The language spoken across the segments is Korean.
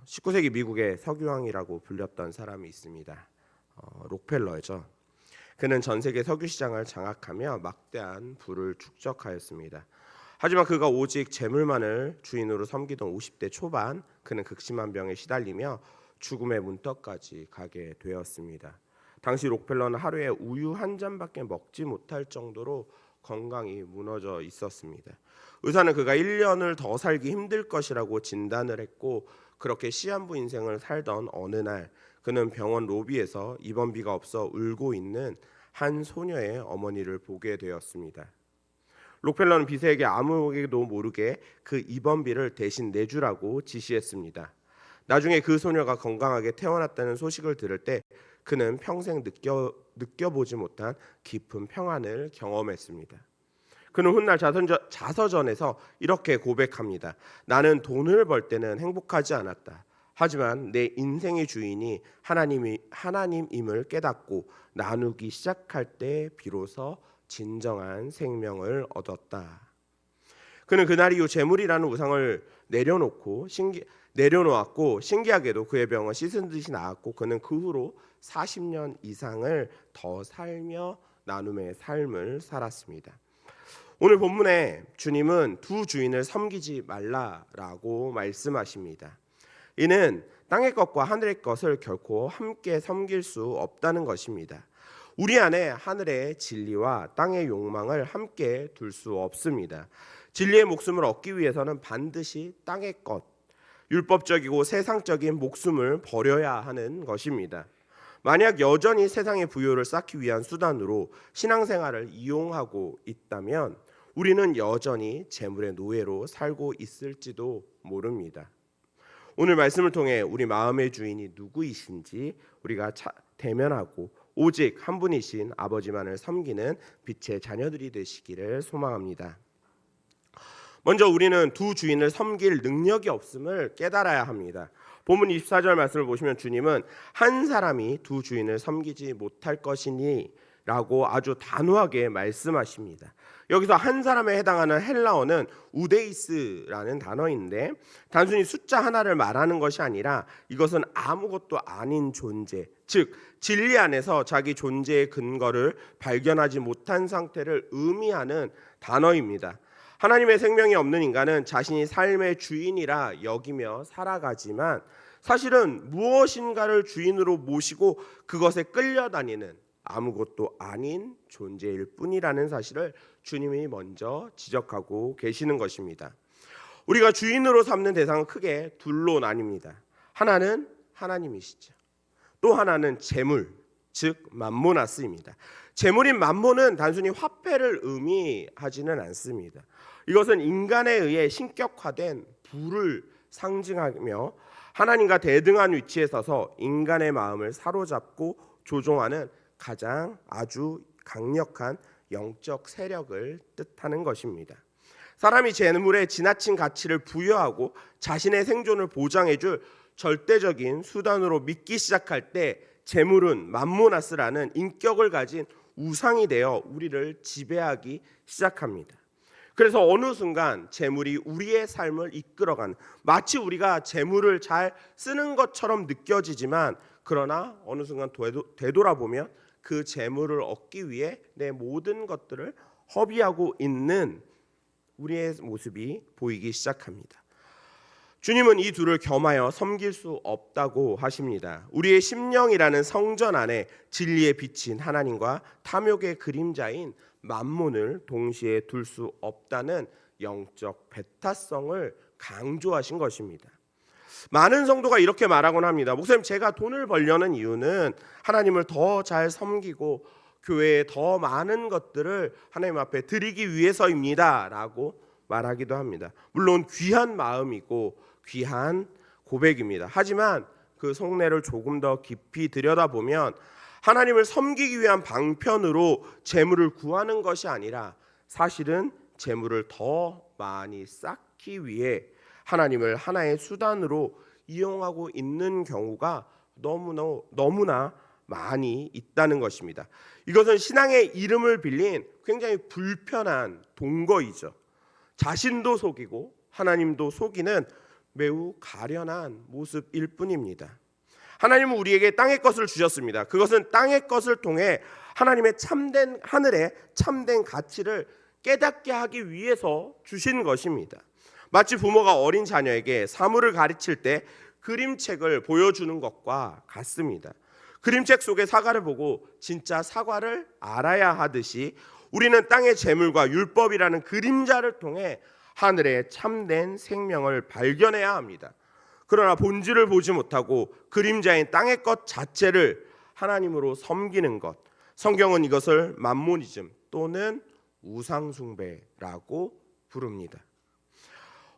19세기 미국의 석유왕이라고 불렸던 사람이 있습니다. 록펠러죠. 그는 전 세계 석유 시장을 장악하며 막대한 부를 축적하였습니다. 하지만 그가 오직 재물만을 주인으로 섬기던 50대 초반, 그는 극심한 병에 시달리며 죽음의 문턱까지 가게 되었습니다. 당시 록펠러는 하루에 우유 한 잔밖에 먹지 못할 정도로 건강이 무너져 있었습니다. 의사는 그가 1년을 더 살기 힘들 것이라고 진단을 했고, 그렇게 시한부 인생을 살던 어느 날 그는 병원 로비에서 입원비가 없어 울고 있는 한 소녀의 어머니를 보게 되었습니다. 록펠러는 비서에게 아무에게도 모르게 그 입원비를 대신 내주라고 지시했습니다. 나중에 그 소녀가 건강하게 태어났다는 소식을 들을 때 그는 평생 느껴보지 못한 깊은 평안을 경험했습니다. 그는 훗날 자서전에서 이렇게 고백합니다. 나는 돈을 벌 때는 행복하지 않았다. 하지만 내 인생의 주인이 하나님임을 깨닫고 나누기 시작할 때 비로소 진정한 생명을 얻었다. 그는 그날 이후 재물이라는 우상을 내려놓았고 신기하게도 그의 병은 씻은 듯이 나았고 그는 그 후로 40년 이상을 더 살며 나눔의 삶을 살았습니다. 오늘 본문에 주님은 두 주인을 섬기지 말라라고 말씀하십니다. 이는 땅의 것과 하늘의 것을 결코 함께 섬길 수 없다는 것입니다. 우리 안에 하늘의 진리와 땅의 욕망을 함께 둘 수 없습니다. 진리의 목숨을 얻기 위해서는 반드시 땅의 것, 율법적이고 세상적인 목숨을 버려야 하는 것입니다. 만약 여전히 세상의 부요를 쌓기 위한 수단으로 신앙생활을 이용하고 있다면 우리는 여전히 재물의 노예로 살고 있을지도 모릅니다. 오늘 말씀을 통해 우리 마음의 주인이 누구이신지 우리가 대면하고 오직 한 분이신 아버지만을 섬기는 빛의 자녀들이 되시기를 소망합니다. 먼저 우리는 두 주인을 섬길 능력이 없음을 깨달아야 합니다. 본문 24절 말씀을 보시면 주님은 한 사람이 두 주인을 섬기지 못할 것이니 라고 아주 단호하게 말씀하십니다. 여기서 한 사람에 해당하는 헬라어는 우데이스라는 단어인데 단순히 숫자 하나를 말하는 것이 아니라 이것은 아무것도 아닌 존재, 즉 진리 안에서 자기 존재의 근거를 발견하지 못한 상태를 의미하는 단어입니다. 하나님의 생명이 없는 인간은 자신이 삶의 주인이라 여기며 살아가지만 사실은 무엇인가를 주인으로 모시고 그것에 끌려다니는 아무것도 아닌 존재일 뿐이라는 사실을 주님이 먼저 지적하고 계시는 것입니다. 우리가 주인으로 삼는 대상은 크게 둘로 나뉩니다. 하나는 하나님이시죠. 또 하나는 재물, 즉 맘모나스입니다. 재물인 맘모는 단순히 화폐를 의미하지는 않습니다. 이것은 인간에 의해 신격화된 부를 상징하며 하나님과 대등한 위치에 서서 인간의 마음을 사로잡고 조종하는 가장 아주 강력한 영적 세력을 뜻하는 것입니다. 사람이 재물에 지나친 가치를 부여하고 자신의 생존을 보장해줄 절대적인 수단으로 믿기 시작할 때 재물은 맘모나스라는 인격을 가진 우상이 되어 우리를 지배하기 시작합니다. 그래서 어느 순간 재물이 우리의 삶을 이끌어가는, 마치 우리가 재물을 잘 쓰는 것처럼 느껴지지만 그러나 어느 순간 되돌아보면 그 재물을 얻기 위해 내 모든 것들을 허비하고 있는 우리의 모습이 보이기 시작합니다. 주님은 이 둘을 겸하여 섬길 수 없다고 하십니다. 우리의 심령이라는 성전 안에 진리에 비친 하나님과 탐욕의 그림자인 맘몬을 동시에 둘 수 없다는 영적 배타성을 강조하신 것입니다. 많은 성도가 이렇게 말하곤 합니다. 목사님, 제가 돈을 벌려는 이유는 하나님을 더 잘 섬기고 교회에 더 많은 것들을 하나님 앞에 드리기 위해서입니다 라고 말하기도 합니다. 물론 귀한 마음이고 귀한 고백입니다. 하지만 그 속내를 조금 더 깊이 들여다보면 하나님을 섬기기 위한 방편으로 재물을 구하는 것이 아니라 사실은 재물을 더 많이 쌓기 위해 하나님을 하나의 수단으로 이용하고 있는 경우가 너무나 많이 있다는 것입니다. 이것은 신앙의 이름을 빌린 굉장히 불편한 동거이죠. 자신도 속이고 하나님도 속이는 매우 가련한 모습일 뿐입니다. 하나님은 우리에게 땅의 것을 주셨습니다. 그것은 땅의 것을 통해 하나님의 참된 하늘의 참된 가치를 깨닫게 하기 위해서 주신 것입니다. 마치 부모가 어린 자녀에게 사물을 가르칠 때 그림책을 보여주는 것과 같습니다. 그림책 속의 사과를 보고 진짜 사과를 알아야 하듯이 우리는 땅의 재물과 율법이라는 그림자를 통해 하늘의 참된 생명을 발견해야 합니다. 그러나 본질을 보지 못하고 그림자인 땅의 것 자체를 하나님으로 섬기는 것, 성경은 이것을 맘모니즘 또는 우상숭배라고 부릅니다.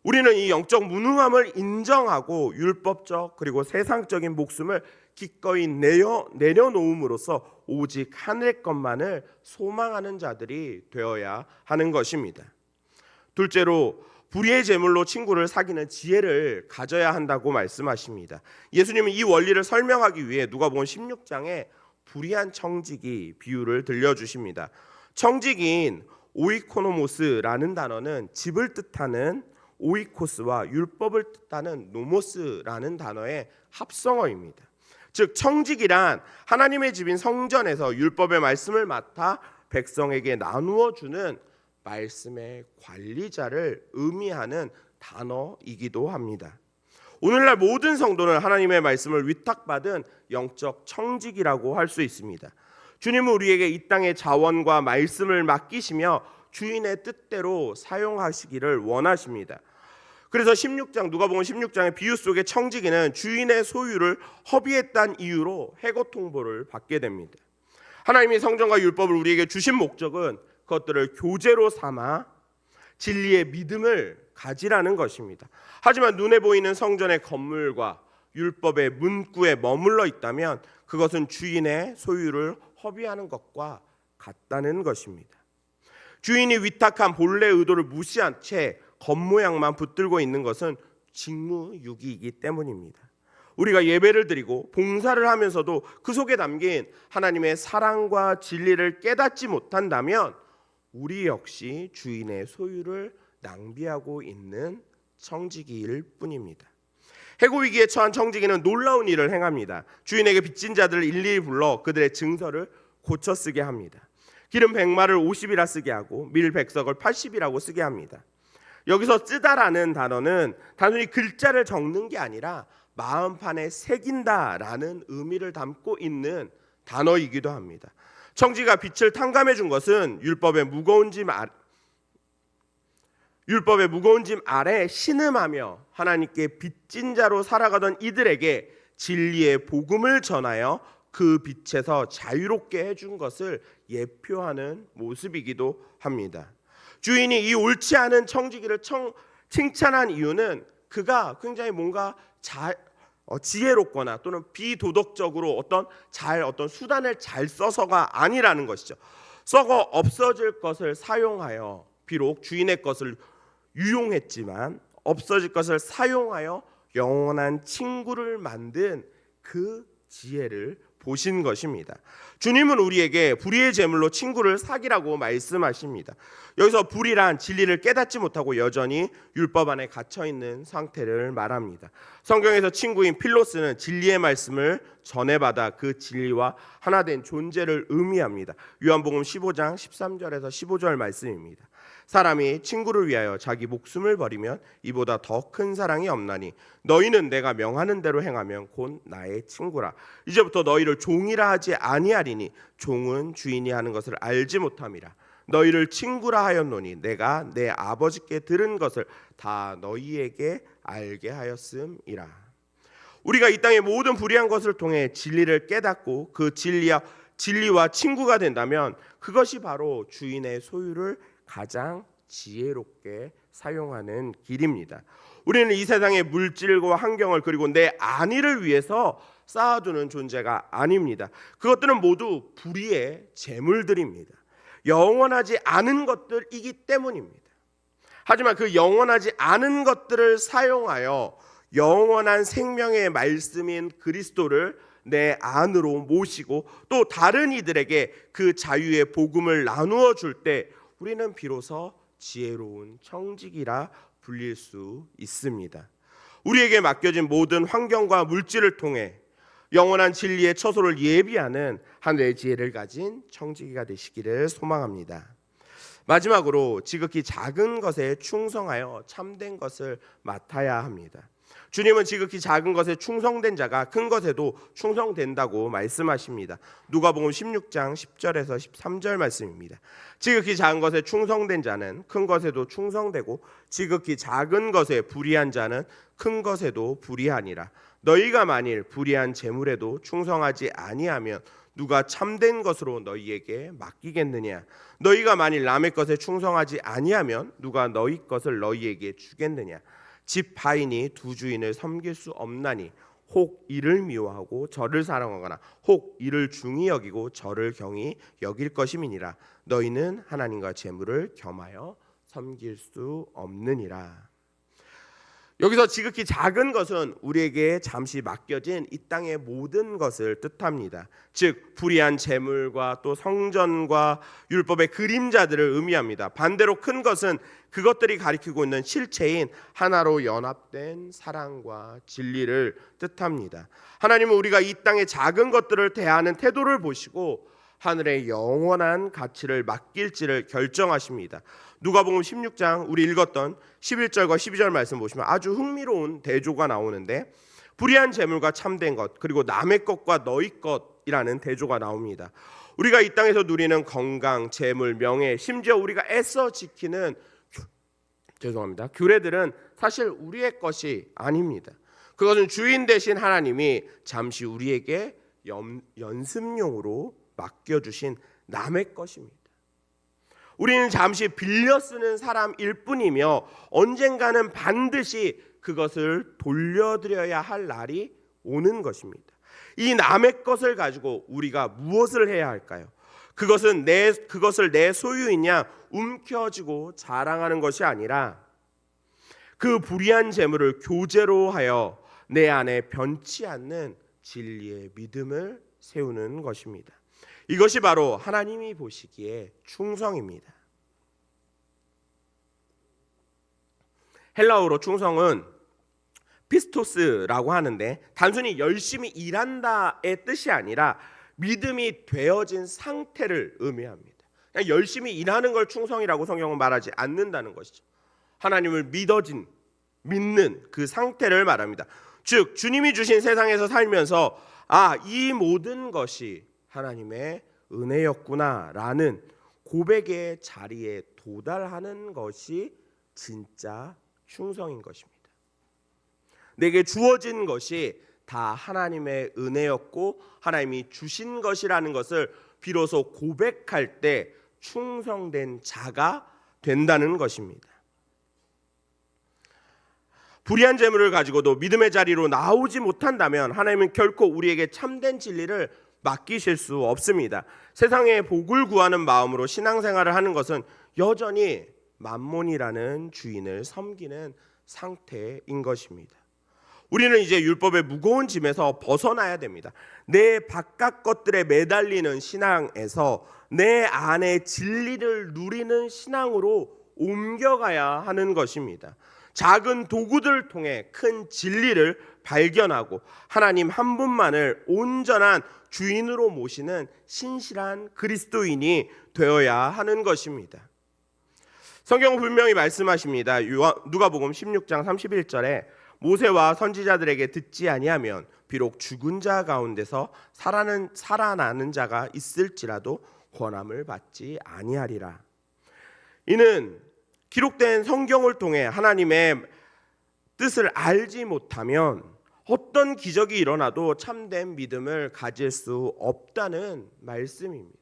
우리는 이 영적 무능함을 인정하고 율법적 그리고 세상적인 목숨을 기꺼이 내려놓음으로써 오직 하늘의 것만을 소망하는 자들이 되어야 하는 것입니다. 둘째로 불의의 제물로 친구를 사귀는 지혜를 가져야 한다고 말씀하십니다. 예수님은 이 원리를 설명하기 위해 누가복음 16장에 불의한 청지기 비유를 들려주십니다. 청지기인 오이코노모스라는 단어는 집을 뜻하는 오이코스와 율법을 뜻하는 노모스라는 단어의 합성어입니다. 즉 청지기란 하나님의 집인 성전에서 율법의 말씀을 맡아 백성에게 나누어 주는 말씀의 관리자를 의미하는 단어이기도 합니다. 오늘날 모든 성도는 하나님의 말씀을 위탁받은 영적 청지기라고 할 수 있습니다. 주님은 우리에게 이 땅의 자원과 말씀을 맡기시며 주인의 뜻대로 사용하시기를 원하십니다. 그래서 누가복음 16장의 비유 속의 청지기는 주인의 소유를 허비했다는 이유로 해고 통보를 받게 됩니다. 하나님이 성전과 율법을 우리에게 주신 목적은 그것들을 교제로 삼아 진리의 믿음을 가지라는 것입니다. 하지만 눈에 보이는 성전의 건물과 율법의 문구에 머물러 있다면 그것은 주인의 소유를 허비하는 것과 같다는 것입니다. 주인이 위탁한 본래 의도를 무시한 채 겉모양만 붙들고 있는 것은 직무유기이기 때문입니다. 우리가 예배를 드리고 봉사를 하면서도 그 속에 담긴 하나님의 사랑과 진리를 깨닫지 못한다면 우리 역시 주인의 소유를 낭비하고 있는 청지기일 뿐입니다. 해고 위기에 처한 청지기는 놀라운 일을 행합니다. 주인에게 빚진 자들을 일일이 불러 그들의 증서를 고쳐 쓰게 합니다. 기름 100마를 50이라 쓰게 하고 밀 100석을 80이라고 쓰게 합니다. 여기서 쓰다라는 단어는 단순히 글자를 적는 게 아니라 마음판에 새긴다라는 의미를 담고 있는 단어이기도 합니다. 청지가 빛을 탕감해 준 것은 율법의 무거운 짐 아래 신음하며 하나님께 빚진 자로 살아가던 이들에게 진리의 복음을 전하여 그 빛에서 자유롭게 해준 것을 예표하는 모습이기도 합니다. 주인이 이 옳지 않은 청지기를 칭찬한 이유는 그가 굉장히 뭔가 지혜롭거나 또는 비도덕적으로 어떤 수단을 잘 써서가 아니라는 것이죠. 썩어 없어질 것을 사용하여 비록 주인의 것을 유용했지만 없어질 것을 사용하여 영원한 친구를 만든 그 지혜를 보신 것입니다. 주님은 우리에게 불의의 제물로 친구를 사귀라고 말씀하십니다. 여기서 불의란 진리를 깨닫지 못하고 여전히 율법 안에 갇혀 있는 상태를 말합니다. 성경에서 친구인 필로스는 진리의 말씀을 전해받아 그 진리와 하나 된 존재를 의미합니다. 요한복음 15장 13절에서 15절 말씀입니다. 사람이 친구를 위하여 자기 목숨을 버리면 이보다 더 큰 사랑이 없나니 너희는 내가 명하는 대로 행하면 곧 나의 친구라. 이제부터 너희를 종이라 하지 아니하리니 종은 주인이 하는 것을 알지 못함이라. 너희를 친구라 하였노니 내가 내 아버지께 들은 것을 다 너희에게 알게 하였음이라. 우리가 이 땅의 모든 불의한 것을 통해 진리를 깨닫고 그 진리와 친구가 된다면 그것이 바로 주인의 소유를 가장 지혜롭게 사용하는 길입니다. 우리는 이 세상의 물질과 환경을 그리고 내 안위를 위해서 쌓아두는 존재가 아닙니다. 그것들은 모두 불의의 재물들입니다. 영원하지 않은 것들이기 때문입니다. 하지만 그 영원하지 않은 것들을 사용하여 영원한 생명의 말씀인 그리스도를 내 안으로 모시고 또 다른 이들에게 그 자유의 복음을 나누어 줄 때 우리는 비로소 지혜로운 청지기라 불릴 수 있습니다. 우리에게 맡겨진 모든 환경과 물질을 통해 영원한 진리의 처소를 예비하는 하늘의 지혜를 가진 청지기가 되시기를 소망합니다. 마지막으로 지극히 작은 것에 충성하여 참된 것을 맡아야 합니다. 주님은 지극히 작은 것에 충성된 자가 큰 것에도 충성된다고 말씀하십니다. 누가복음 16장 10절에서 13절 말씀입니다. 지극히 작은 것에 충성된 자는 큰 것에도 충성되고 지극히 작은 것에 불의한 자는 큰 것에도 불의하니라. 너희가 만일 불의한 재물에도 충성하지 아니하면 누가 참된 것으로 너희에게 맡기겠느냐? 너희가 만일 남의 것에 충성하지 아니하면 누가 너희 것을 너희에게 주겠느냐? 집 바인이 두 주인을 섬길 수 없나니 혹 이를 미워하고 저를 사랑하거나 혹 이를 중히 여기고 저를 경히 여길 것임이니라. 너희는 하나님과 재물을 겸하여 섬길 수 없느니라. 여기서 지극히 작은 것은 우리에게 잠시 맡겨진 이 땅의 모든 것을 뜻합니다. 즉 불의한 재물과 또 성전과 율법의 그림자들을 의미합니다. 반대로 큰 것은 그것들이 가리키고 있는 실체인 하나로 연합된 사랑과 진리를 뜻합니다. 하나님은 우리가 이 땅의 작은 것들을 대하는 태도를 보시고 하늘의 영원한 가치를 맡길지를 결정하십니다. 누가복음 16장 우리 읽었던 11절과 12절 말씀 보시면 아주 흥미로운 대조가 나오는데 불의한 재물과 참된 것 그리고 남의 것과 너희 것이라는 대조가 나옵니다. 우리가 이 땅에서 누리는 건강, 재물, 명예, 심지어 우리가 애써 지키는 규례들은 사실 우리의 것이 아닙니다. 그것은 주인 되신 하나님이 잠시 우리에게 연습용으로 맡겨주신 남의 것입니다. 우리는 잠시 빌려 쓰는 사람일 뿐이며 언젠가는 반드시 그것을 돌려드려야 할 날이 오는 것입니다. 이 남의 것을 가지고 우리가 무엇을 해야 할까요? 그것을 내 소유이냐 움켜쥐고 자랑하는 것이 아니라 그 불의한 재물을 교제로 하여 내 안에 변치 않는 진리의 믿음을 세우는 것입니다. 이것이 바로 하나님이 보시기에 충성입니다. 헬라어로 충성은 피스토스라고 하는데 단순히 열심히 일한다의 뜻이 아니라 믿음이 되어진 상태를 의미합니다. 그냥 열심히 일하는 걸 충성이라고 성경은 말하지 않는다는 것이죠. 하나님을 믿는 그 상태를 말합니다. 즉 주님이 주신 세상에서 살면서 이 모든 것이 하나님의 은혜였구나라는 고백의 자리에 도달하는 것이 진짜 충성인 것입니다. 내게 주어진 것이 다 하나님의 은혜였고 하나님이 주신 것이라는 것을 비로소 고백할 때 충성된 자가 된다는 것입니다. 불의한 재물을 가지고도 믿음의 자리로 나오지 못한다면 하나님은 결코 우리에게 참된 진리를 맡기실 수 없습니다. 세상의 복을 구하는 마음으로 신앙생활을 하는 것은 여전히 만몬이라는 주인을 섬기는 상태인 것입니다. 우리는 이제 율법의 무거운 짐에서 벗어나야 됩니다. 내 바깥 것들에 매달리는 신앙에서 내 안의 진리를 누리는 신앙으로 옮겨가야 하는 것입니다. 작은 도구들을 통해 큰 진리를 발견하고 하나님 한 분만을 온전한 주인으로 모시는 신실한 그리스도인이 되어야 하는 것입니다. 성경은 분명히 말씀하십니다. 누가복음 16장 31절에 모세와 선지자들에게 듣지 아니하면 비록 죽은 자 가운데서 살아나는 자가 있을지라도 권함을 받지 아니하리라. 이는 기록된 성경을 통해 하나님의 뜻을 알지 못하면 어떤 기적이 일어나도 참된 믿음을 가질 수 없다는 말씀입니다.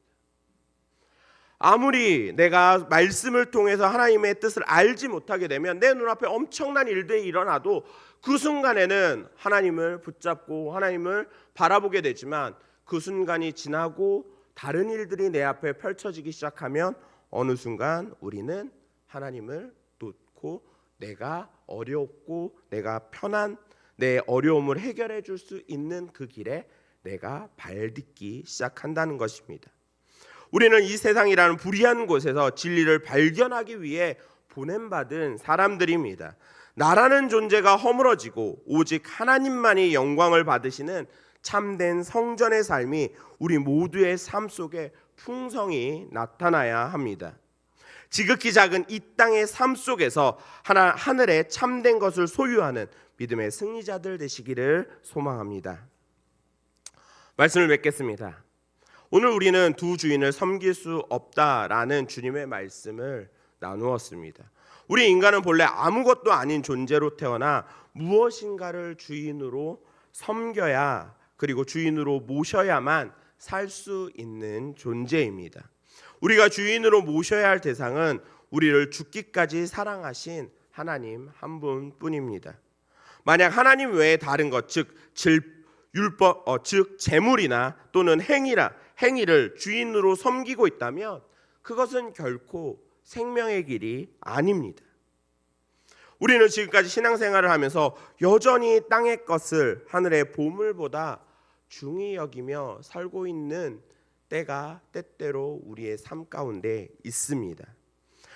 아무리 내가 말씀을 통해서 하나님의 뜻을 알지 못하게 되면 내 눈앞에 엄청난 일들이 일어나도 그 순간에는 하나님을 붙잡고 하나님을 바라보게 되지만 그 순간이 지나고 다른 일들이 내 앞에 펼쳐지기 시작하면 어느 순간 우리는 하나님을 놓고 내가 어렵고 내가 편한 내 어려움을 해결해 줄 수 있는 그 길에 내가 발딛기 시작한다는 것입니다. 우리는 이 세상이라는 불의한 곳에서 진리를 발견하기 위해 보냄받은 사람들입니다. 나라는 존재가 허물어지고 오직 하나님만이 영광을 받으시는 참된 성전의 삶이 우리 모두의 삶 속에 풍성히 나타나야 합니다. 지극히 작은 이 땅의 삶 속에서 하늘의 참된 것을 소유하는 믿음의 승리자들 되시기를 소망합니다. 말씀을 맺겠습니다. 오늘 우리는 두 주인을 섬길 수 없다라는 주님의 말씀을 나누었습니다. 우리 인간은 본래 아무것도 아닌 존재로 태어나 무엇인가를 주인으로 섬겨야, 그리고 주인으로 모셔야만 살 수 있는 존재입니다. 우리가 주인으로 모셔야 할 대상은 우리를 죽기까지 사랑하신 하나님 한 분뿐입니다. 만약 하나님 외에 다른 것, 즉 율법, 즉 재물이나 또는 행위를 주인으로 섬기고 있다면 그것은 결코 생명의 길이 아닙니다. 우리는 지금까지 신앙생활을 하면서 여전히 땅의 것을 하늘의 보물보다 중히 여기며 살고 있는 때가 때때로 우리의 삶 가운데 있습니다.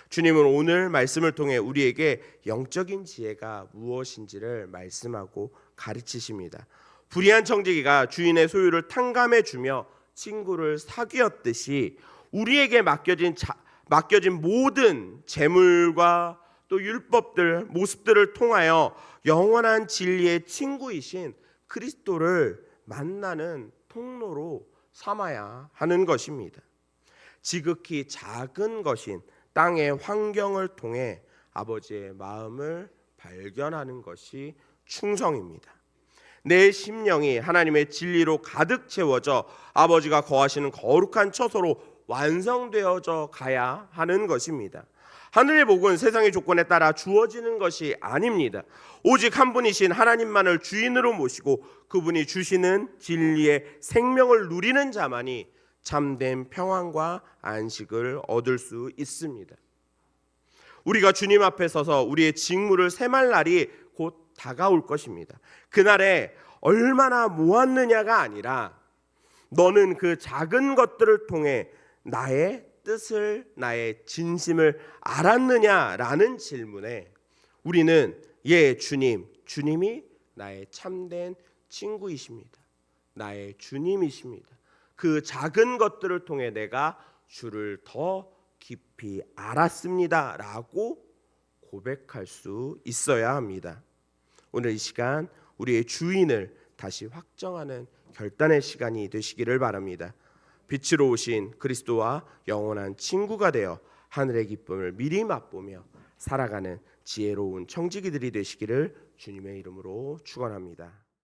주님은 오늘 말씀을 통해 우리에게 영적인 지혜가 무엇인지를 말씀하고 가르치십니다. 불의한 청지기가 주인의 소유를 탕감해 주며 친구를 사귀었듯이 우리에게 맡겨진 모든 재물과 또 율법들, 모습들을 통하여 영원한 진리의 친구이신 그리스도를 만나는 통로로 삼아야 하는 것입니다. 지극히 작은 것인 땅의 환경을 통해 아버지의 마음을 발견하는 것이 충성입니다. 내 심령이 하나님의 진리로 가득 채워져 아버지가 거하시는 거룩한 처소로 완성되어져 가야 하는 것입니다. 하늘의 복은 세상의 조건에 따라 주어지는 것이 아닙니다. 오직 한 분이신 하나님만을 주인으로 모시고 그분이 주시는 진리의 생명을 누리는 자만이 참된 평안과 안식을 얻을 수 있습니다. 우리가 주님 앞에 서서 우리의 직무를 셈할 날이 곧 다가올 것입니다. 그날에 얼마나 모았느냐가 아니라 너는 그 작은 것들을 통해 나의 뜻을, 나의 진심을 알았느냐라는 질문에 우리는 주님이 나의 참된 친구이십니다. 나의 주님이십니다. 그 작은 것들을 통해 내가 주를 더 깊이 알았습니다 라고 고백할 수 있어야 합니다. 오늘 이 시간 우리의 주인을 다시 확정하는 결단의 시간이 되시기를 바랍니다. 빛으로 오신 그리스도와 영원한 친구가 되어 하늘의 기쁨을 미리 맛보며 살아가는 지혜로운 청지기들이 되시기를 주님의 이름으로 축원합니다.